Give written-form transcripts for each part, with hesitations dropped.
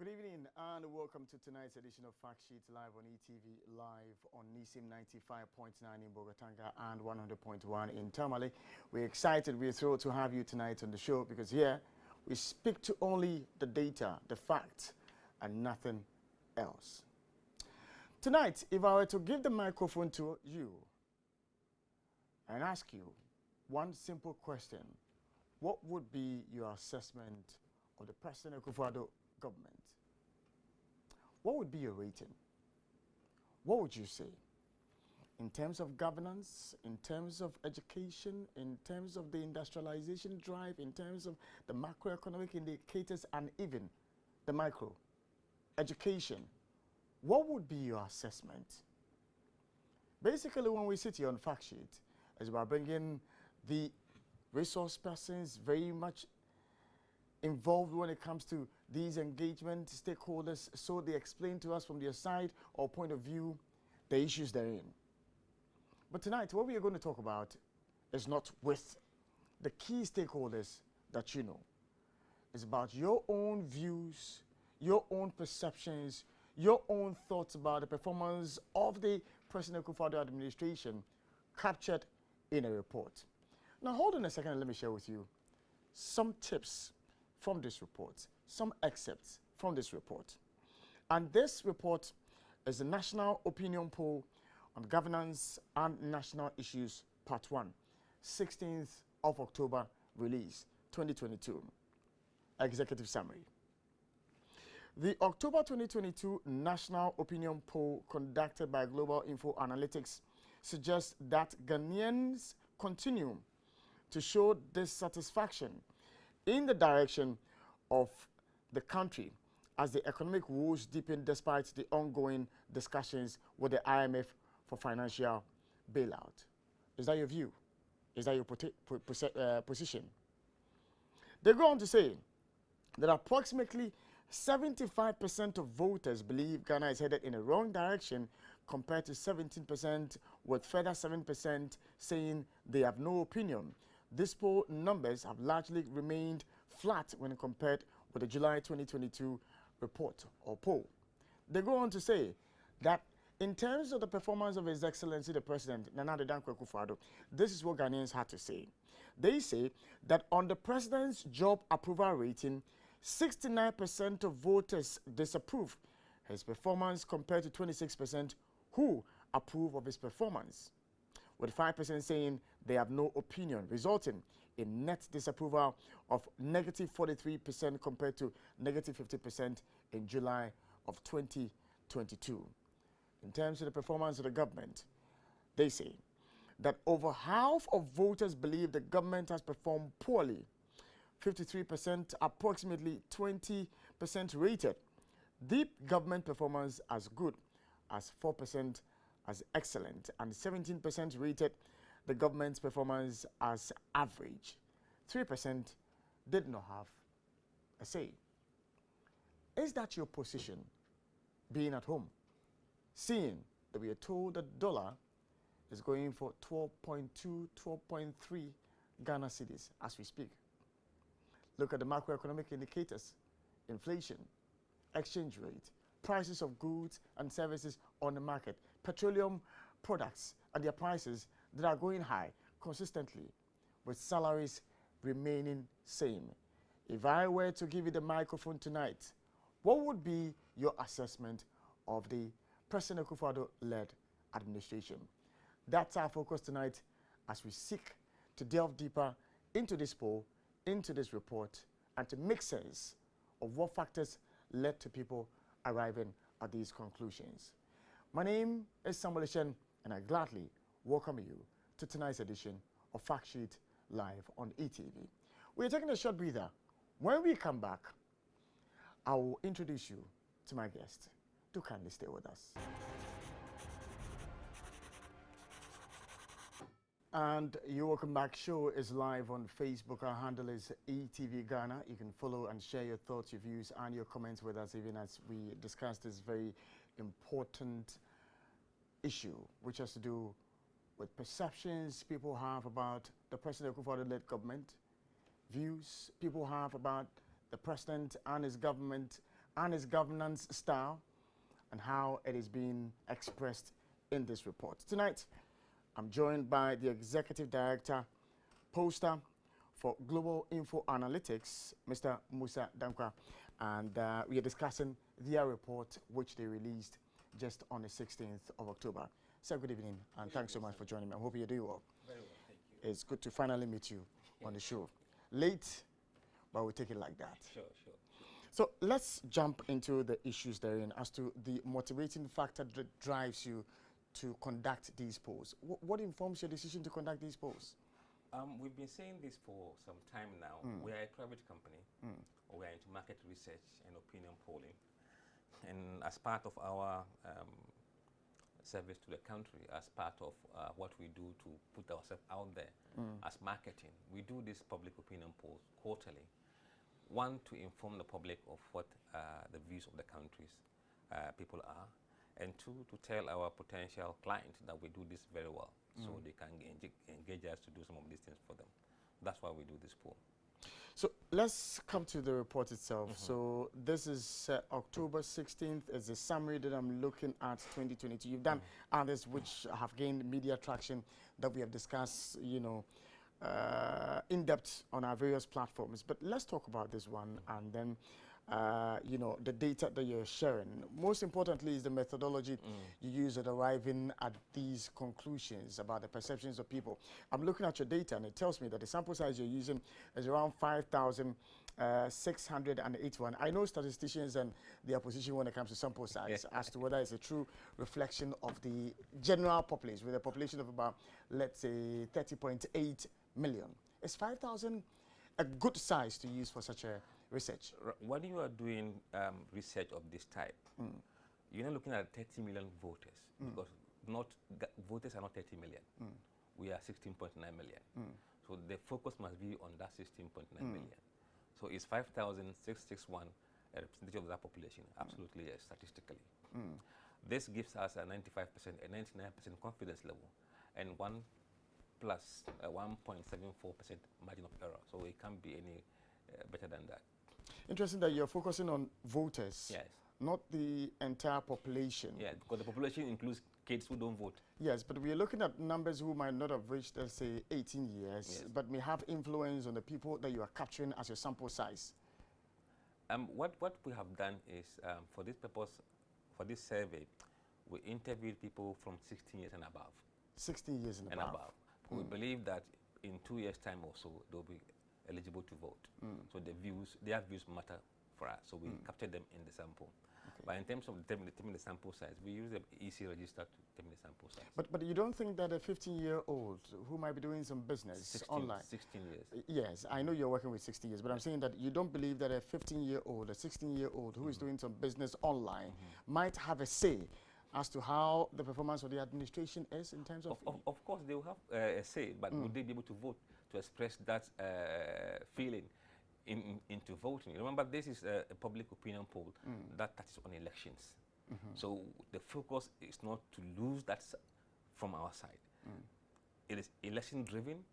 Good evening and welcome to tonight's edition of Fact Sheet live on ETV, live on NISIM 95.9 in Bogatanga and 100.1 in Tamale. We're excited, we're thrilled to have you tonight on the show because here we speak to only the data, the facts, and nothing else. Tonight, if I were to give the microphone to you and ask you one simple question, what would be your assessment of the President Akufo-Addo government? What would be your rating? What would you say? In terms of governance, in terms of education, in terms of the industrialization drive, in terms of the macroeconomic indicators, and even the micro education, what would be your assessment? Basically, when we sit here on Fact Sheet, it's about bringing the resource persons very much involved when it comes to these engagement stakeholders, so they explain to us from their side or point of view the issues they're in. But tonight, what we are going to talk about is not with the key stakeholders that you know. It's about your own views, your own perceptions, your own thoughts about the performance of the President Akufo-Addo administration captured in a report. Now, hold on a second and let me share with you some tips from this report, some excerpts from this report. And this report is the National Opinion Poll on Governance and National Issues, Part 1, 16th of October, release 2022. Executive Summary. The October 2022 National Opinion Poll conducted by Global Info Analytics suggests that Ghanaians continue to show dissatisfaction in the direction of the country as the economic woes deepen despite the ongoing discussions with the IMF for financial bailout. Is that your view? Is that your position? They go on to say that approximately 75% of voters believe Ghana is headed in a wrong direction compared to 17%, with further 7% saying they have no opinion. These poll numbers have largely remained flat when compared with the July 2022 report or poll. They go on to say that in terms of the performance of His Excellency the President, Nana Addo Dankwa Akufo-Addo, this is what Ghanaians had to say. They say that on the President's job approval rating, 69% of voters disapprove his performance compared to 26% who approve of his performance, with 5% saying they have no opinion, resulting in net disapproval of negative 43% compared to negative 50% in July of 2022. In terms of the performance of the government, they say that over half of voters believe the government has performed poorly. 53%, approximately 20% rated the government performance as good, as 4% as excellent, and 17% rated the government's performance as average. 3% did not have a say. Is that your position, being at home, seeing that we are told that dollar is going for 12.2, 12.3 Ghana cedis as we speak? Look at the macroeconomic indicators: inflation, exchange rate, prices of goods and services on the market, petroleum products and their prices that are going high consistently, with salaries remaining same. If I were to give you the microphone tonight, what would be your assessment of the President Akufo-Addo-led administration? That's our focus tonight as we seek to delve deeper into this poll, into this report, and to make sense of what factors led to people arriving at these conclusions. My name is Samuel Shen, and I gladly welcome you to tonight's edition of Fact Sheet live on ETV. We're taking a short breather. When we come back, I will introduce you to my guest. Do kindly stay with us. And your welcome back show is live on Facebook. Our handle is ETV Ghana. You can follow and share your thoughts, your views, and your comments with us, even as we discuss this very important issue, which has to do with perceptions people have about the President Akufo-Addo-led government, views people have about the President and his government, and its governance style and how it is being expressed in this report. Tonight, I'm joined by the Executive Director, Poster for Global Info Analytics, Mr. Musa Dankwa, and we are discussing their report, which they released just on the 16th of October. Sir, good evening, and thanks so much for joining me. I hope you're doing well. Very well, thank you. It's good to finally meet you on the show. Late, but we'll take it like that. Sure. So let's jump into the issues therein as to the motivating factor that drives you to conduct these polls. What informs your decision to conduct these polls? We've been saying this for some time now. We are a private company. We are into market research and opinion polling. And as part of our service to the country, as part of what we do to put ourselves out there as marketing, we do this public opinion polls quarterly. One, to inform the public of what the views of the country's people are, and two, to tell our potential clients that we do this very well, so they can engage us to do some of these things for them. That's why we do this poll. So let's come to the report itself. So this is October 16th. It's a summary that I'm looking at 2022. You've done others which have gained media traction that we have discussed, in depth on our various platforms. But let's talk about this one and then, the data that you're sharing. Most importantly is the methodology you use at arriving at these conclusions about the perceptions of people. I'm looking at your data and it tells me that the sample size you're using is around 5,681. I know statisticians and their position when it comes to sample size as to whether it's a true reflection of the general population, with a population of about, let's say, 30.8 million. Is 5,000 a good size to use for such a research? When you are doing research of this type, you're not looking at 30 million voters, because voters are not 30 million. We are 16.9 million. So the focus must be on that 16.9 million. So is 5,661 a representative of that population? Absolutely, yes, statistically. This gives us a 95%, a 99% confidence level, and 1 plus 1.74% margin of error. So it can't be any better than that. Interesting that you're focusing on voters. Yes. Not the entire population. Yeah, because the population includes kids who don't vote. Yes, but we are looking at numbers who might not have reached, let's say, 18 years, but may have influence on the people that you are capturing as your sample size. What we have done is, for this purpose, for this survey, we interviewed people from 16 years and above. 16 years and above. We believe that in 2 years' time or so, they'll be eligible to vote. So their views matter for us. So we captured them in the sample. Okay. But in terms of determining the sample size, we use the EC register to determine the sample size. But you don't think that a 15-year-old who might be doing some business online... 16 years. Yes, I know you're working with 16 years, but I'm saying that you don't believe that a 15-year-old, a 16-year-old who is doing some business online might have a say as to how the performance of the administration is in terms of... Of course, they will have a say, but would they be able to vote to express that feeling into voting? Remember, this is a public opinion poll that touches on elections. So the focus is not to lose that from our side. It is election-driven,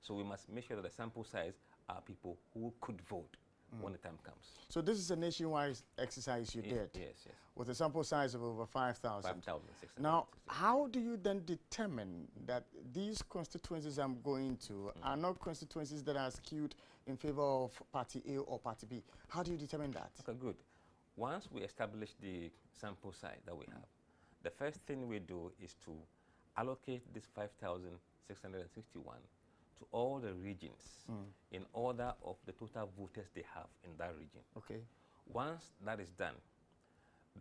so we must make sure that the sample size are people who could vote when the time comes. So this is a nationwide exercise you did? Yes. With a sample size of over 5,000. 5,600. Now, how do you then determine that these constituencies I'm going to are not constituencies that are skewed in favor of Party A or Party B? How do you determine that? Okay, good. Once we establish the sample size that we have, the first thing we do is to allocate this 5,661 to all the regions in order of the total voters they have in that region. Okay. Once that is done,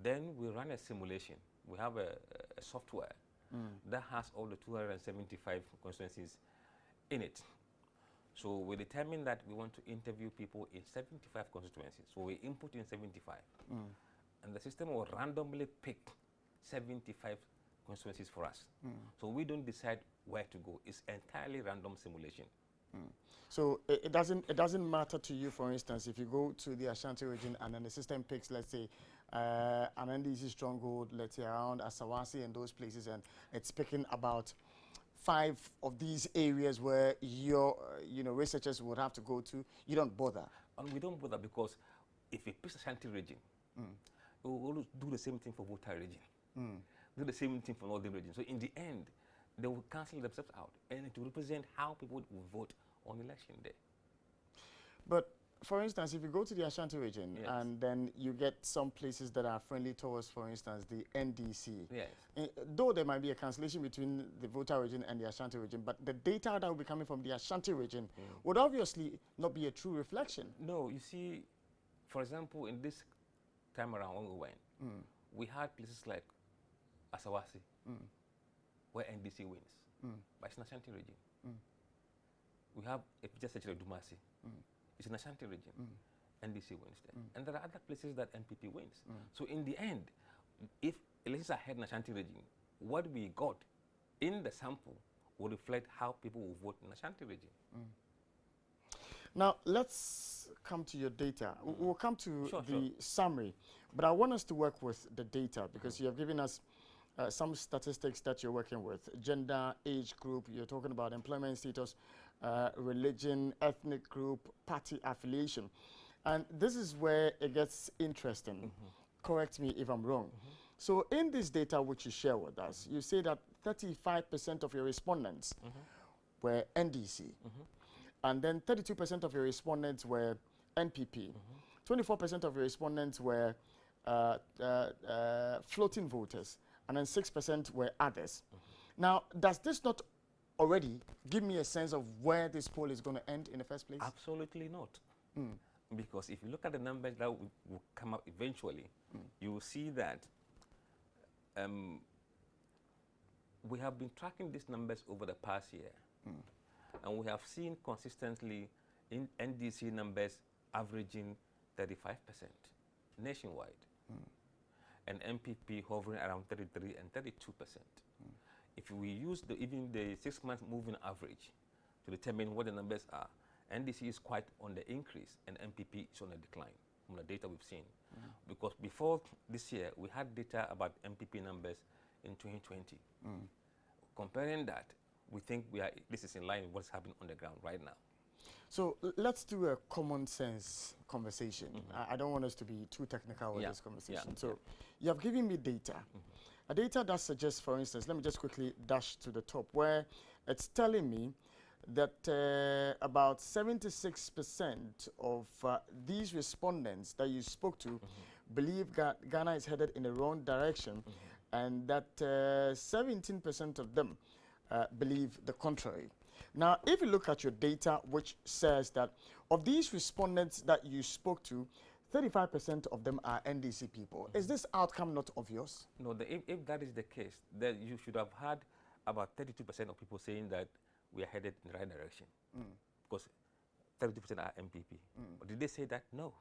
then we run a simulation. We have a software that has all the 275 constituencies in it. So we determine that we want to interview people in 75 constituencies. So we input in 75. And the system will randomly pick 75 constituencies for us. So we don't decide where to go. It's entirely random simulation. So it doesn't matter to you, for instance, if you go to the Ashanti region and then the system picks, let's say, an NDC stronghold, let's say around Asawasi and those places, and it's picking about 5 of these areas where your researchers would have to go to. You don't bother. And we don't bother because if it picks Ashanti region, We will always do the same thing for voter region. Do the same thing for northern region. So in the end, they will cancel themselves out, and it will represent how people will vote on election day. But for instance, if you go to the Ashanti region, Yes. and then you get some places that are friendly towards, for instance, the NDC. Yes. Though there might be a cancellation between the voter region and the Ashanti region, but the data that will be coming from the Ashanti region would obviously not be a true reflection. No, you see, for example, in this time around when we went, we had places like Asawasi, where NDC wins, but it's an Ashanti region. We have just like Dumasi, it's an Ashanti region, NDC wins there. And there are other places that MPP wins. So in the end, if elections are held in Ashanti region, what we got in the sample will reflect how people will vote in Ashanti region. Now, let's come to your data. We'll come to Sure, the summary, but I want us to work with the data because you have given us some statistics that you're working with. Gender, age group, you're talking about employment status, religion, ethnic group, party affiliation. And this is where it gets interesting. Correct me if I'm wrong. So in this data which you share with us, you say that 35% of your respondents were NDC. And then 32% of your respondents were NPP. 24% of your respondents were floating voters. And then 6% were others. Now, does this not already give me a sense of where this poll is going to end in the first place? Absolutely not. Because if you look at the numbers that will come up eventually, you will see that we have been tracking these numbers over the past year. And we have seen consistently in NDC numbers averaging 35% nationwide. And MPP hovering around 33 and 32%. If we use even the 6 month moving average to determine what the numbers are, NDC is quite on the increase and MPP is on a decline from the data we've seen. Because before this year, we had data about MPP numbers in 2020. Comparing that, we think this is in line with what's happening on the ground right now. So let's do a common sense conversation. I don't want us to be too technical with this conversation. So you have given me data. A data that suggests, for instance, let me just quickly dash to the top, where it's telling me that about 76% of these respondents that you spoke to believe Ghana is headed in the wrong direction, and that 17% of them believe the contrary. Now, if you look at your data, which says that of these respondents that you spoke to, 35% of them are NDC people. Is this outcome not obvious? No, if that is the case, then you should have had about 32% of people saying that we are headed in the right direction. Because 32% are MPP. But did they say that? No.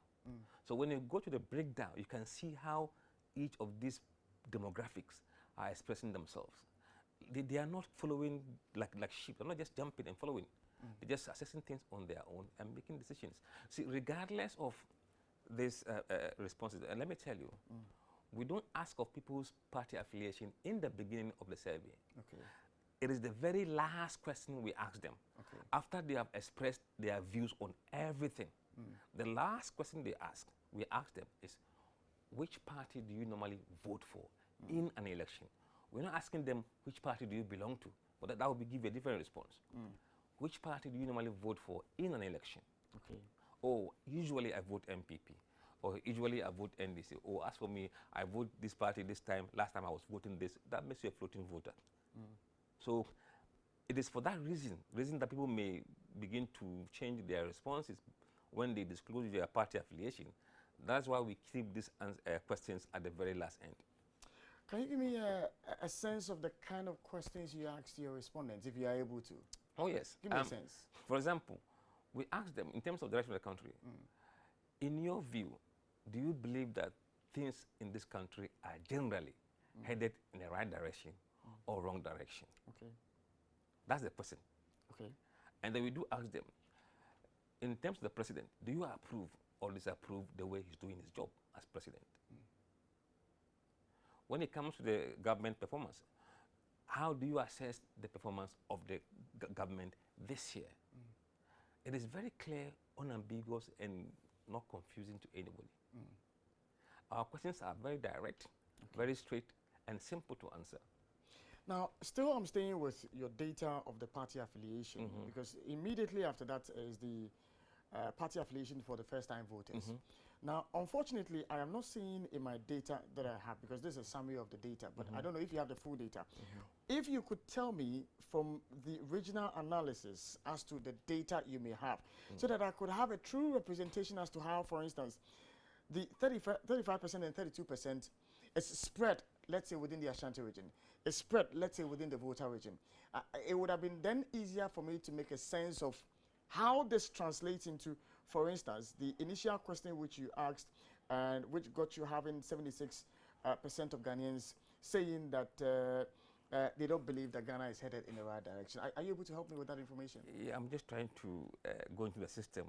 So when you go to the breakdown, you can see how each of these demographics are expressing themselves. They are not following like sheep. They're not just jumping and following. They're just assessing things on their own and making decisions. See, regardless of these responses, and let me tell you, we don't ask of people's party affiliation in the beginning of the survey. It is the very last question we ask them. After they have expressed their views on everything, the last question we ask them is, which party do you normally vote for in an election? We're not asking them which party do you belong to, but that would give you a different response. Which party do you normally vote for in an election? Oh, usually I vote MPP, or usually I vote NDC, or as for me, I vote this party this time, last time I was voting this. That makes you a floating voter. So it is for that reason that people may begin to change their responses when they disclose their party affiliation. That's why we keep these questions at the very last end. Can you give me a sense of the kind of questions you ask your respondents, if you are able to? Oh, yes. Give me a sense. For example, we ask them, in terms of the direction of the country, in your view, do you believe that things in this country are generally headed in the right direction or wrong direction? That's the person. And then we do ask them, in terms of the president, do you approve or disapprove the way he's doing his job as president? When it comes to the government performance, how do you assess the performance of the government this year? It is very clear, unambiguous, and not confusing to anybody. Our questions are very direct, very straight, and simple to answer. Now, still I'm staying with your data of the party affiliation because immediately after that is the party affiliation for the first-time voters. Now, unfortunately, I am not seeing in my data that I have, because this is a summary of the data, but I don't know if you have the full data. If you could tell me from the regional analysis as to the data you may have, so that I could have a true representation as to how, for instance, the 35% and 32% is spread, let's say, within the Ashanti region. It's spread, let's say, within the Volta region. It would have been then easier for me to make a sense of how this translates into, for instance, the initial question which you asked and which got you having 76% of Ghanaians saying that they don't believe that Ghana is headed in the right direction. Are you able to help me with that information? Yeah, I'm just trying to go into the system,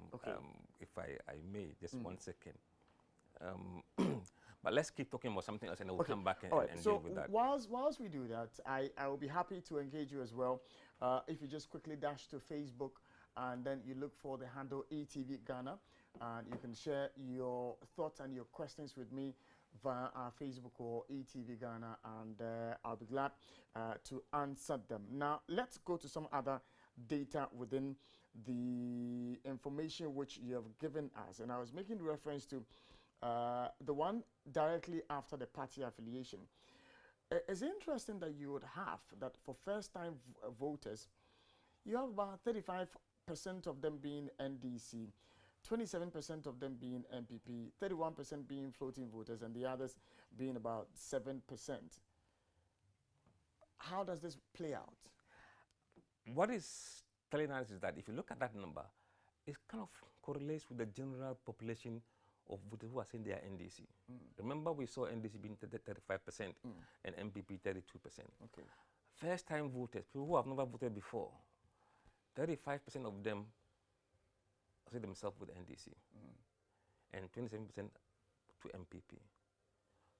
if I may, just 1 second. But let's keep talking about something else, and then we'll come back and deal with that. Whilst we do that, I will be happy to engage you as well. If you just quickly dash to Facebook, and then you look for the handle ETV Ghana, and you can share your thoughts and your questions with me via our Facebook or ETV Ghana, and I'll be glad to answer them. Now, let's go to some other data within the information which you have given us. And I was making reference to the one directly after the party affiliation. It's interesting that you would have that for first-time voters, you have about 35% of them being NDC, 27% of them being MPP, 31% being floating voters, and the others being about 7%. How does this play out? What is telling us is that if you look at that number, it kind of correlates with the general population of voters who are saying they are NDC. Remember, we saw NDC being 35% and MPP 32%. Okay. First-time voters, people who have never voted before, 35% of them see themselves with NDC and 27% to MPP.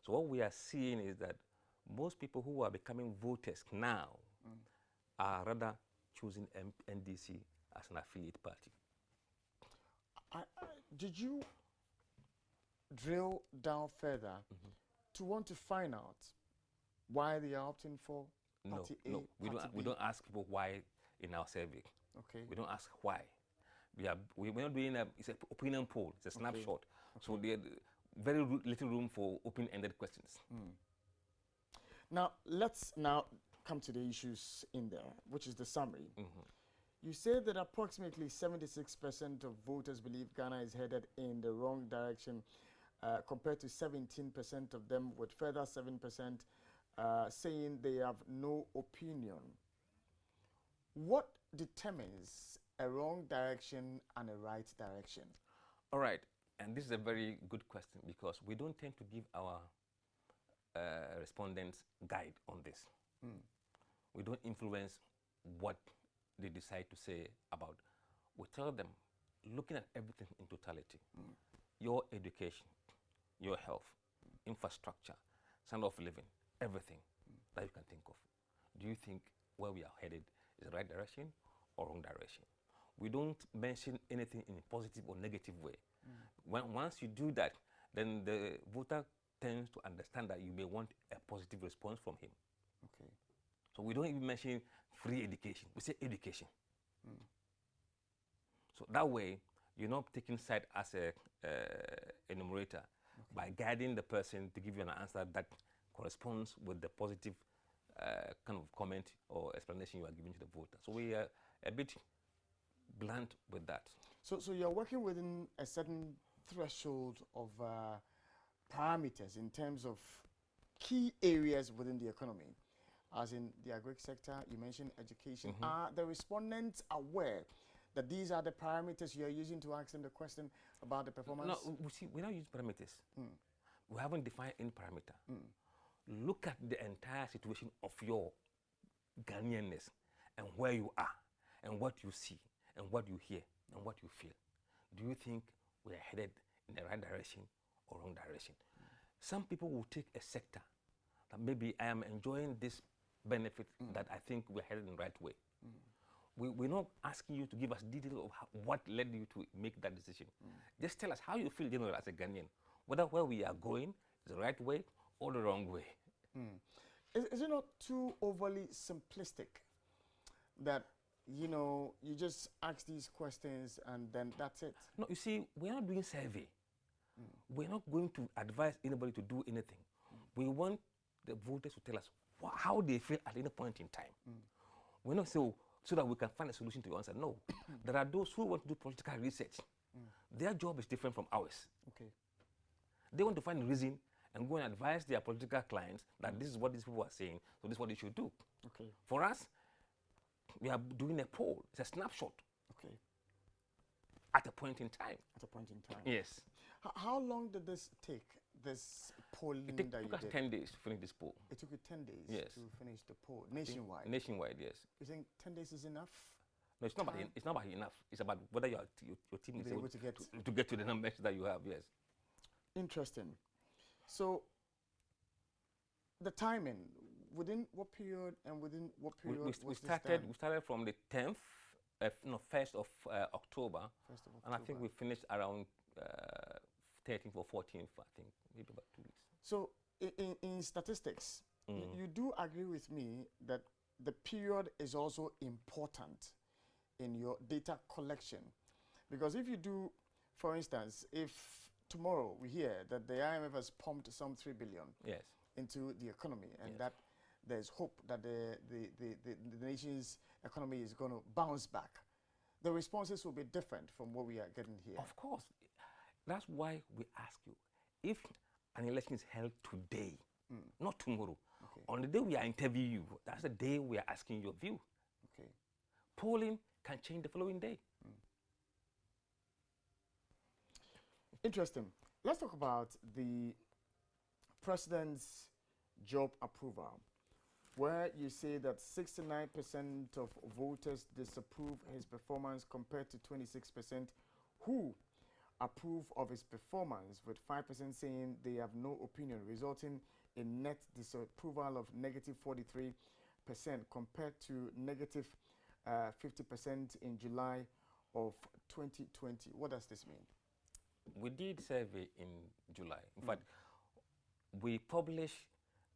So what we are seeing is that most people who are becoming voters now are rather choosing NDC as an affiliate party. Did you drill down further to want to find out why they are opting for party A? No, we don't ask people why in our survey. Okay. We don't ask why. We're not doing it's an opinion poll. It's a snapshot. So there's very little room for open-ended questions. Now, let's now come to the issues in there, which is the summary. You say that approximately 76% of voters believe Ghana is headed in the wrong direction, compared to 17% of them, with further 7% saying they have no opinion. What determines a wrong direction and a right direction? All right, and this is a very good question, because we don't tend to give our respondents guide on this. We don't influence what they decide to say about. We tell them, looking at everything in totality, your education, your health, infrastructure, standard of living, everything that you can think of. Do you think where we are headed is the right direction or wrong direction? We don't mention anything in a positive or negative way. Once you do that, then the voter tends to understand that you may want a positive response from him. Okay. So we don't even mention free education. We say education. So that way, you're not taking side as a enumerator by guiding the person to give you an answer that corresponds with the positive kind of comment or explanation you are giving to the voter. So we are a bit blunt with that. So you're working within a certain threshold of parameters in terms of key areas within the economy, as in the agri sector, you mentioned education. Are the respondents aware that these are the parameters you're using to ask them the question about the performance? No, we don't use parameters. We haven't defined any parameter. Look at the entire situation of your Ghanaianness and where you are and what you see and what you hear and what you feel. Do you think we are headed in the right direction or wrong direction? Some people will take a sector that maybe I am enjoying this benefit that I think we're headed in the right way. We're not asking you to give us details of what led you to make that decision. Just tell us how you feel generally as a Ghanaian, whether where we are going the right way or the wrong way. Is it not too overly simplistic that, you know, you just ask these questions and then that's it? No, you see, we're not doing survey. We're not going to advise anybody to do anything. We want the voters to tell us how they feel at any point in time. We're not so that we can find a solution to your answer. No, there are those who want to do political research. Their job is different from ours. Okay. They want to find a reason and go and advise their political clients that this is what these people are saying, so this is what they should do. Okay. For us, we are doing a poll. It's a snapshot. Okay. At a point in time. At a point in time. Yes. How long did this take, this polling that you did? It took us 10 days to finish this poll. It took you 10 days Yes. to finish the poll, nationwide? Nationwide, yes. You think 10 days is enough? No, it's not about enough. It's about whether your team is able to get to get to the numbers that you have, yes. Interesting. So, the timing, within what period and within what period We started from the 10th, 1st of October. 1st of October. And I think we finished around 13th or 14th, I think, maybe about 2 weeks. So, in statistics, you do agree with me that the period is also important in your data collection. Because if you do, for instance, if tomorrow we hear that the IMF has pumped some 3 billion Yes. into the economy and Yes. that there's hope that the nation's economy is going to bounce back, the responses will be different from what we are getting here. Of course. That's why we ask you, if an election is held today, not tomorrow, Okay. on the day we are interviewing you, that's the day we are asking your view. Okay. Polling can change the following day. Interesting. Let's talk about the president's job approval, where you say that 69% of voters disapprove his performance compared to 26% who approve of his performance, with 5% saying they have no opinion, resulting in net disapproval of negative 43% compared to negative 50% in July of 2020. What does this mean? We did survey in July. In fact, we publish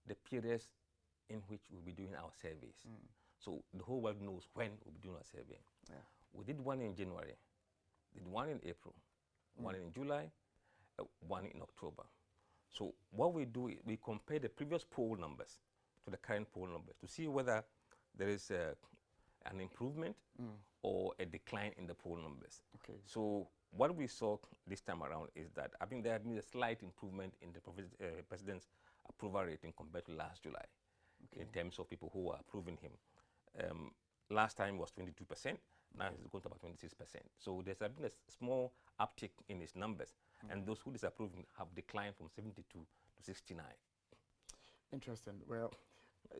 the periods in which we'll be doing our surveys. So the whole world knows when we'll be doing our survey. Yeah. We did one in January, did one in April, one in July, one in October. So what we do is we compare the previous poll numbers to the current poll numbers to see whether there is an improvement or a decline in the poll numbers. Okay. So what we saw this time around is that I think there has been a slight improvement in the president's approval rating compared to last July, in terms of people who are approving him. Last time was 22%, now it's going to about 26%. So there's been a small uptick in his numbers, and those who disapprove him have declined from 72 to 69. Interesting. Well,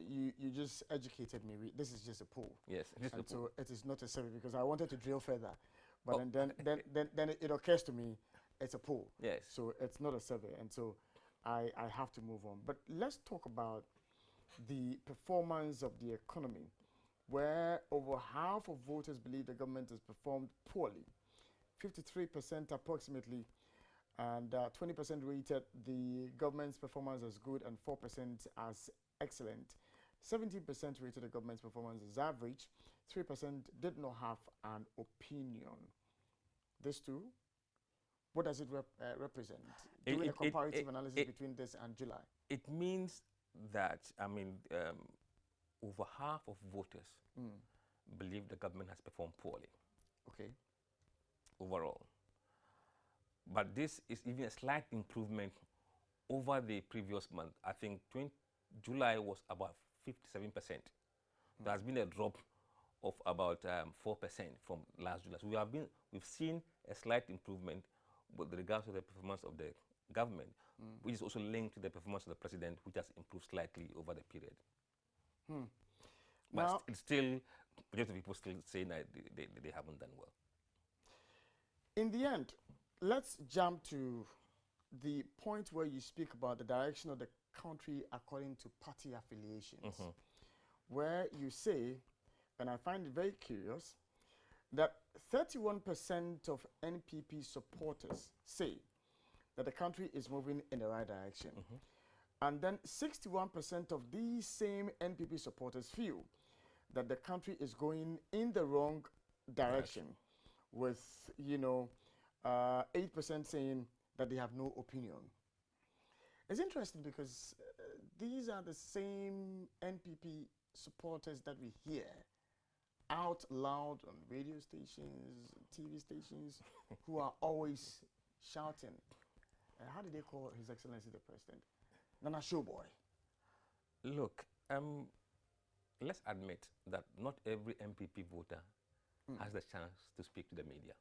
you just educated me. This is just a poll. Yes, it is a And poll. so it is not a survey, because I wanted to drill further. But then it occurs to me it's a poll. Yes. So it's not a survey. And so I have to move on. But let's talk about the performance of the economy, where over half of voters believe the government has performed poorly. 53% approximately, and 20% rated the government's performance as good and 4% as excellent. 17% rated the government's performance as average. 3% did not have an opinion. This too, what does it represent? Doing a comparative analysis between this and July. It means that, I mean, over half of voters believe the government has performed poorly. Okay. Overall. But this is even a slight improvement over the previous month. I think July was about 57%. There has been a drop of about 4% from last July. So we've seen a slight improvement with regards to the performance of the government, which is also linked to the performance of the president, which has improved slightly over the period. But Now, it's still, majority of people still saying that they haven't done well. in the end, let's jump to the point where you speak about the direction of the country according to party affiliations, where you say, and I find it very curious, that 31% of NPP supporters say that the country is moving in the right direction. And then 61% of these same NPP supporters feel that the country is going in the wrong direction, with, 8% saying that they have no opinion. It's interesting because these are the same NPP supporters that we hear out loud on radio stations, TV stations, who are always shouting. How do they call His Excellency the President? Nana Showboy. Look, let's admit that not every MPP voter has the chance to speak to the media.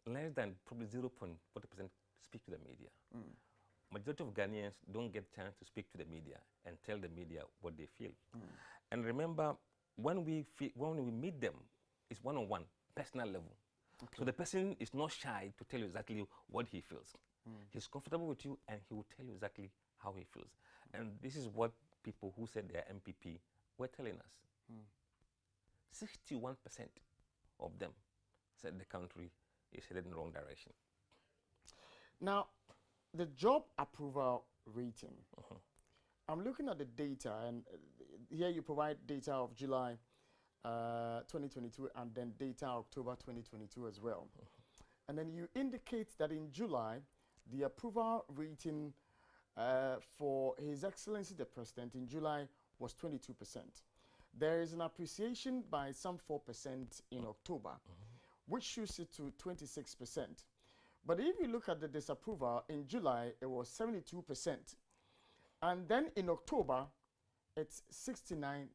Less than probably 0.40% speak to the media. Majority of Ghanaians don't get chance to speak to the media and tell the media what they feel. And remember, when we meet them, it's one-on-one, personal level. Okay. So the person is not shy to tell you exactly what he feels. He's comfortable with you and he will tell you exactly how he feels. And this is what people who said they are MPP were telling us. 61% of them said the country is headed in the wrong direction. Now, the job approval rating. I'm looking at the data, and here you provide data of July 2022 and then data October 2022 as well. And then you indicate that in July, the approval rating for His Excellency the President in July was 22%. There is an appreciation by some 4% in October, which shoots it to 26%. But if you look at the disapproval in July, it was 72%. And then in October, it's 69%.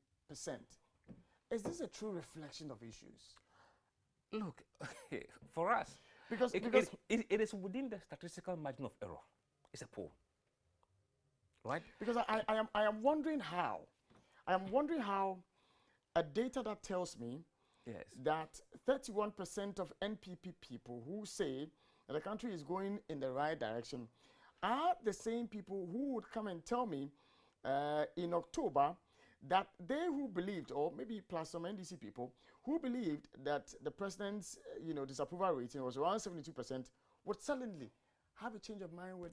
Is this a true reflection of issues? Look, for us, because it is within the statistical margin of error. It's a poll, right? Because I am wondering how. I am wondering how a data that tells me that 31% of NPP people who say that the country is going in the right direction are the same people who would come and tell me in October that they who believed, or maybe plus some NDC people, who believed that the president's disapproval rating was around 72%, would suddenly have a change of mind with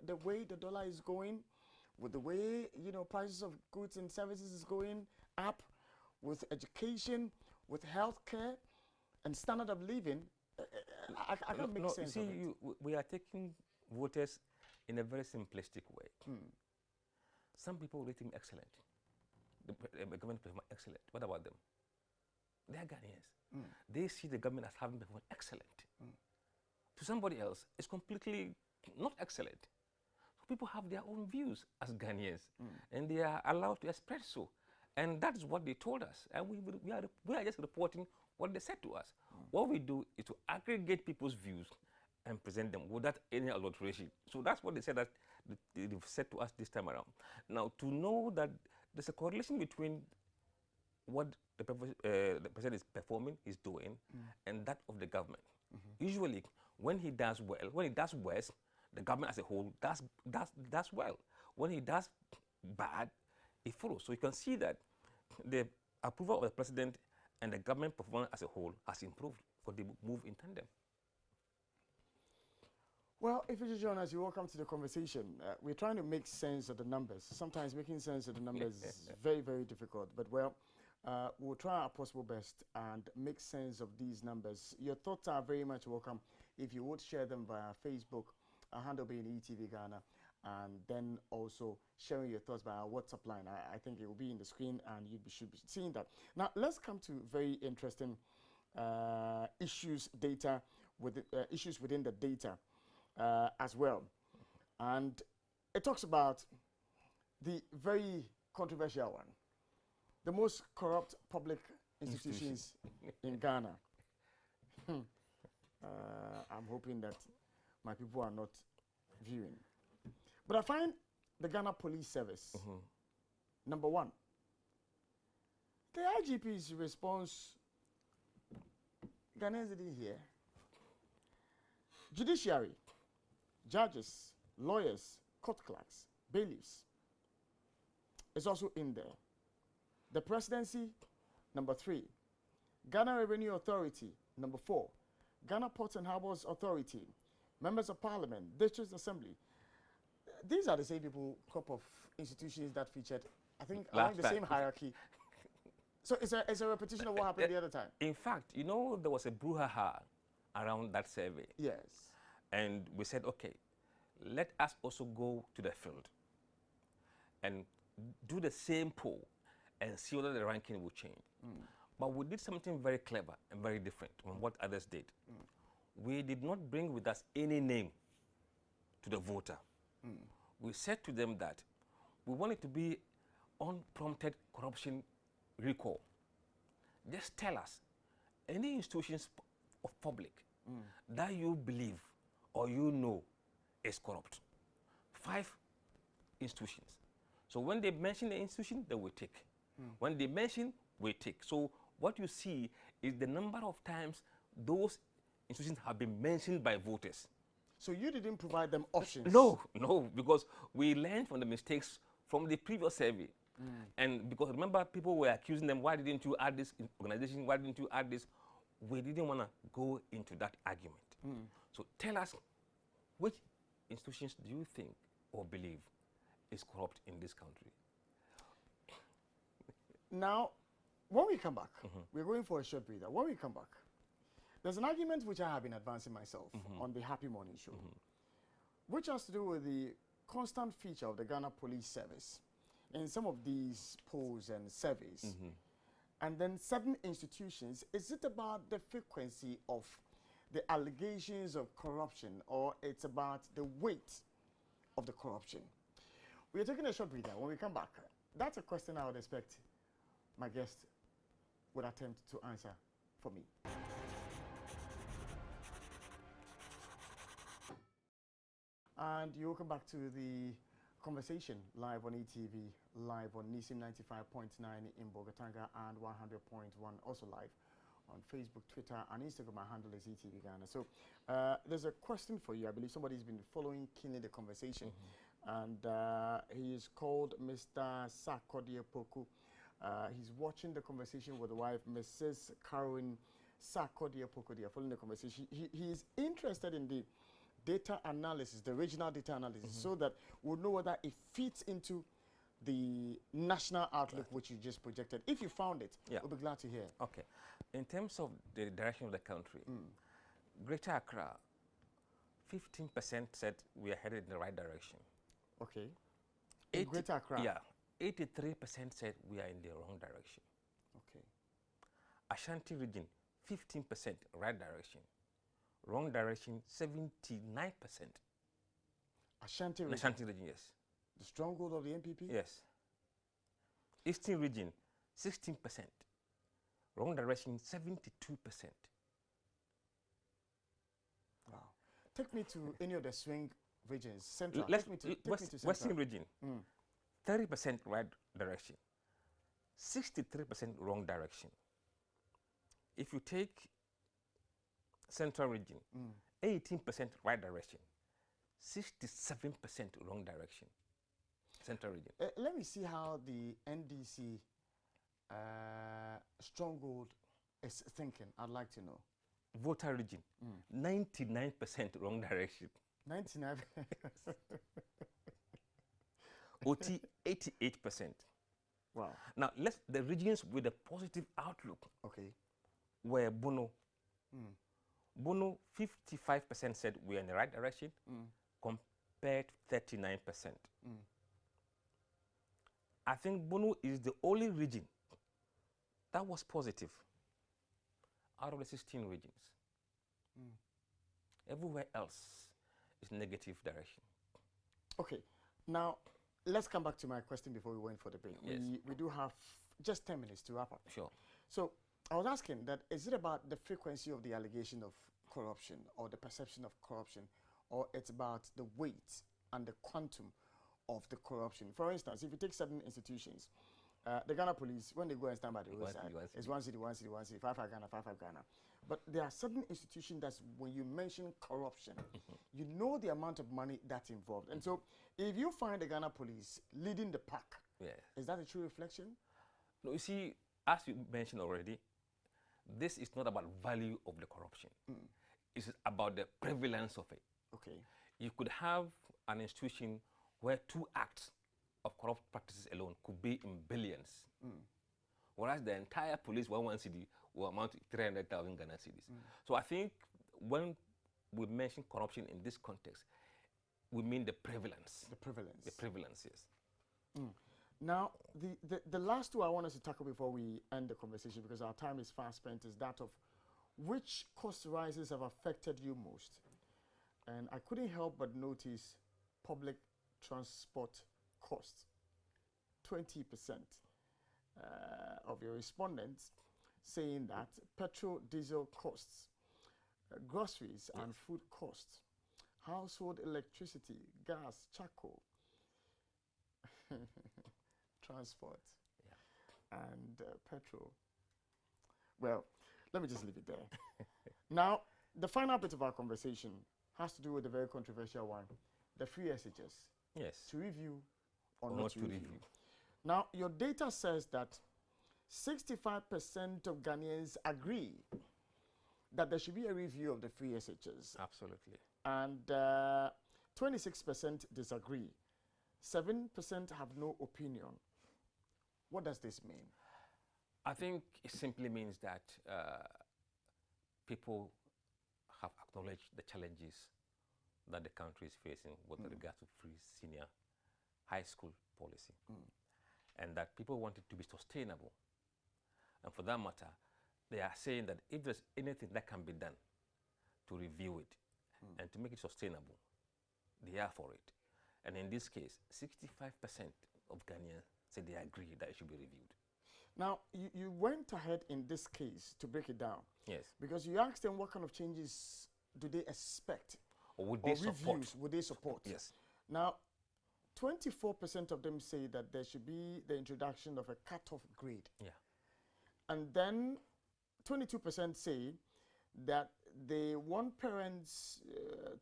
the way the dollar is going, with the way prices of goods and services is going up, with education, with healthcare, and standard of living. I can't make sense of it. We are taking voters in a very simplistic way. Some people rate him excellent. The government performed excellent. What about them? They are Ghanaians. They see the government as having performed excellent. To somebody else, it's completely not excellent. So people have their own views as Ghanaians, and they are allowed to express so. And that is what they told us. And we are just reporting what they said to us. What we do is to aggregate people's views and present them without any adulteration. So that's what they said that they've said to us this time around. Now, to know that there's a correlation between what the president is performing, is doing, and that of the government. Usually, when he does well, when he does worse, the government as a whole does well. When he does bad, it follows. So you can see that the approval of the president and the government performance as a whole has improved, for they move in tandem. Well, if you just join us, you're welcome to the conversation. We're trying to make sense of the numbers. Sometimes making sense of the numbers is very, very difficult. But, we'll try our possible best and make sense of these numbers. Your thoughts are very much welcome if you would share them via Facebook, our handle being ETV Ghana, and then also sharing your thoughts by our WhatsApp line. I think it will be in the screen and you should be seeing that. Now, let's come to very interesting issues within the data as well. And it talks about the very controversial one, the most corrupt public institutions in Ghana. I'm hoping that my people are not viewing. But I find the Ghana Police Service, number one. The IGP's response, Ghanaians didn't hear. Judiciary, judges, lawyers, court clerks, bailiffs, is also in there. The presidency, number 3. Ghana Revenue Authority, number 4. Ghana Ports and Harbors Authority, members of parliament, district assembly. These are the same people, crop of institutions that featured, I think, along the same hierarchy. So it's a repetition of what happened the other time. In fact, you know, there was a brouhaha around that survey. Yes. And we said, okay, let us also go to the field and do the same poll and see whether the ranking will change. But we did something very clever and very different from what others did. We did not bring with us any name to the voter. We said to them that we want it to be unprompted corruption recall. Just tell us any institutions of public that you believe or you know is corrupt. 5 institutions. So when they mention the institution, they will take. When they mention, we take. So what you see is the number of times those institutions have been mentioned by voters. So you didn't provide them options? No, because we learned from the mistakes from the previous survey. And because remember, people were accusing them, why didn't you add this organization? Why didn't you add this? We didn't want to go into that argument. So tell us, which institutions do you think or believe is corrupt in this country? Now, when we come back, we're going for a short breather. When we come back, there's an argument which I have been advancing myself on the Happy Morning Show, which has to do with the constant feature of the Ghana Police Service in some of these polls and surveys. And then certain institutions, is it about the frequency of the allegations of corruption, or it's about the weight of the corruption? We are taking a short breather. When we come back, that's a question I would expect my guest would attempt to answer for me. And you welcome back to the conversation live on ETV, live on Nisim 95.9 in Bogatanga and 100.1 also live on Facebook, Twitter, and Instagram. My handle is ETV Ghana. So there's a question for you. I believe somebody's been following keenly the conversation, and he is called Mr. Sakodie Poku. He's watching the conversation with the wife, Mrs. Caroline Sakodie Poku. They are following the conversation. He is interested in the data analysis, the regional data analysis, so that we'll know whether it fits into the national outlook which you just projected. If you found it, we'll be glad to hear. Okay. In terms of the direction of the country, Greater Accra, 15% said we are headed in the right direction. Okay. In Greater Accra? Yeah. 83% said we are in the wrong direction. Okay. Ashanti region, 15% right direction. Wrong direction, 79%. Ashanti region? Ashanti region, yes. The stronghold of the NPP? Yes. Eastern region, 16%. Wrong direction, 72%. Wow. Take me to any of the swing regions. Central. Take me to Central. Western region, 30% right direction, 63% wrong direction. If you take Central region, 18% right direction, 67% wrong direction. Central region. Let me see how the NDC stronghold is thinking. I'd like to know. Voter region, 99% wrong direction. 99. OT, 88%. Wow. Now, the regions with a positive outlook were Bono. Bono, 55% said we are in the right direction, compared to 39%. I think Bono is the only region that was positive out of the 16 regions. Everywhere else is negative direction. Okay. Now, let's come back to my question before we went for the break. Yes. We do have just 10 minutes to wrap up. Sure. So I was asking that, is it about the frequency of the allegation of corruption or the perception of corruption, or it's about the weight and the quantum of the corruption? For instance, if you take certain institutions, the Ghana police, when they go and stand by the roadside, it's one city, 5 Ghana, 5 Ghana. But there are certain institutions that when you mention corruption, you know the amount of money that's involved. And so if you find the Ghana police leading the pack, is that a true reflection? No, you see, as you mentioned already, this is not about value of the corruption. It's about the prevalence of it. You could have an institution where 2 acts of corrupt practices alone could be in billions, whereas the entire police one city will amount to 300,000 Ghana cedis. So I think when we mention corruption in this context, we mean the prevalence. The prevalence. The prevalence, yes. Now, the last two I want us to tackle before we end the conversation, because our time is fast spent, is that of which cost rises have affected you most. And I couldn't help but notice public transport costs. 20% of your respondents saying that petrol, diesel costs, groceries and food costs, household electricity, gas, charcoal, transport, and petrol. Well, let me just leave it there. Now, the final bit of our conversation has to do with the very controversial one, the free SHS. Yes. To review or not to review. Now, your data says that 65% of Ghanaians agree that there should be a review of the free SHS. Absolutely. And 26% disagree. 7% have no opinion. What does this mean? I think it simply means that people have acknowledged the challenges that the country is facing with regard to free senior high school policy, and that people want it to be sustainable. And for that matter, they are saying that if there's anything that can be done to review it and to make it sustainable, they are for it. And in this case, 65% of Ghanaians say they agree that it should be reviewed. Now, you went ahead in this case to break it down. Yes. Because you asked them what kind of changes do they expect, or would they support? Reviews would they support? Yes. Now, 24% of them say that there should be the introduction of a cutoff grade. Yeah. And then 22% say that they want parents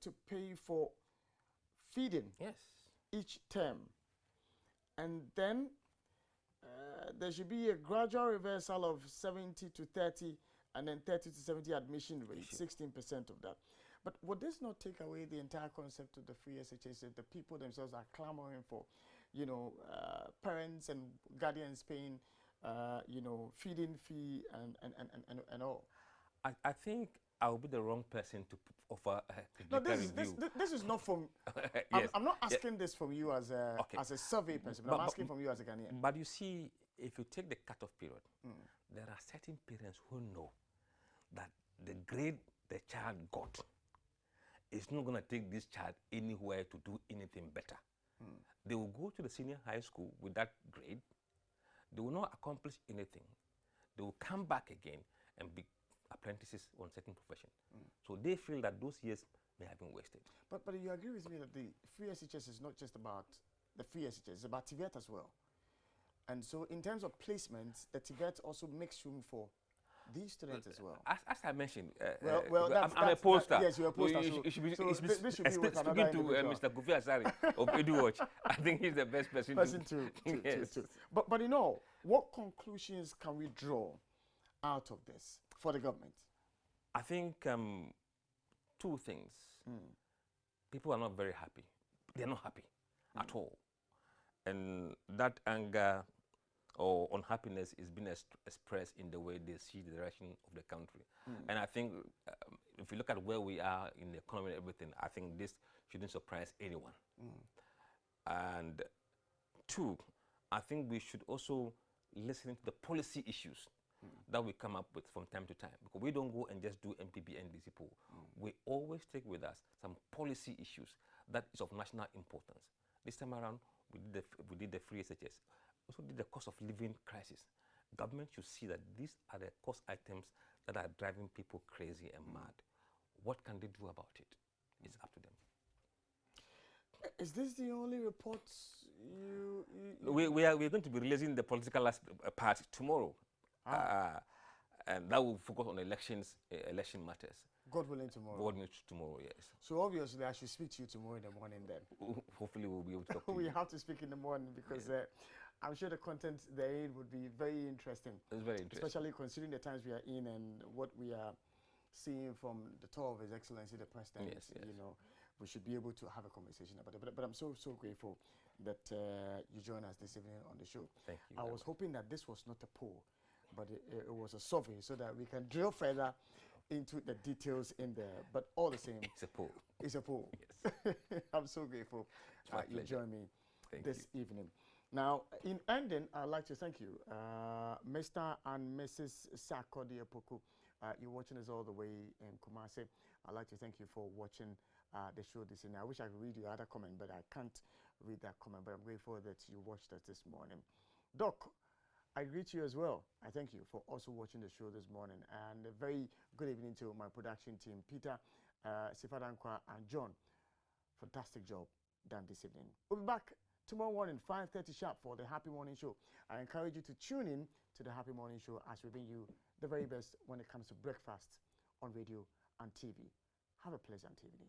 to pay for feeding each term. And then there should be a gradual reversal of 70 to 30 and then 30 to 70 admission rate, 16% of that. But would this not take away the entire concept of the free SHS if the people themselves are clamoring for, you know, parents and guardians paying, you know, feeding fee and all? I think I will be the wrong person to offer a review. This is not from, yes. I'm not asking this from you as a survey person, but I'm asking from you as a Ghanaian. But you see, if you take the cutoff period, there are certain parents who know that the grade the child got is not going to take this child anywhere to do anything better. They will go to the senior high school with that grade. They will not accomplish anything. They will come back again and be apprentices on certain profession. So they feel that those years may have been wasted. But you agree with me that the free SHS is not just about the free SHS, it's about TVET as well. And so in terms of placements, the TVET also makes room for these students as well. As I mentioned, I'm a pollster. Yes, you're a pollster. This should be with speaking to Mr. Kofi Asari of EduWatch. I think he's the best person to yes. But you know, what conclusions can we draw out of this for the government? I think 2 things. People are not very happy. They're not happy at all. And that anger or unhappiness is being expressed in the way they see the direction of the country. And I think if you look at where we are in the economy and everything, I think this shouldn't surprise anyone. And 2, I think we should also listen to the policy issues that we come up with from time to time, because we don't go and just do MPB and NDC poll. We always take with us some policy issues that is of national importance. This time around, we did the free SHS. Also did the cost of living crisis. Government should see that these are the cost items that are driving people crazy and mad. What can they do about it? It's up to them. Is this the only reports we're going to be releasing the political part tomorrow. And that will focus on election matters. God willing tomorrow. God willing tomorrow, yes. So obviously I should speak to you tomorrow in the morning then. Hopefully we'll be able to talk to we you. have to speak in the morning because I'm sure the content therein would be very interesting. It's very interesting. Especially considering the times we are in and what we are seeing from the top of His Excellency the President, Yes, yes. you know, we should be able to have a conversation about it. But I'm so grateful that you joined us this evening on the show. Thank you. I very was much. hoping that this was not a poll, but it was a survey so that we can drill further into the details in there. But all the same, It's a poll. it's a poll. Yes. I'm so grateful my you pleasure. joined me Thank this evening. Now, in ending, I'd like to thank you, Mr. and Mrs. Sakodi Epoku. You're watching us all the way in Kumasi. I'd like to thank you for watching the show this evening. I wish I could read your other comment, but I can't read that comment. But I'm grateful that you watched us this morning. Doc, I greet you as well. I thank you for also watching the show this morning. And a very good evening to my production team, Peter, Sifadankwa, and John. Fantastic job done this evening. We'll be back tomorrow morning, 5:30 sharp for the Happy Morning Show. I encourage you to tune in to the Happy Morning Show as we bring you the very best when it comes to breakfast on radio and TV. Have a pleasant evening.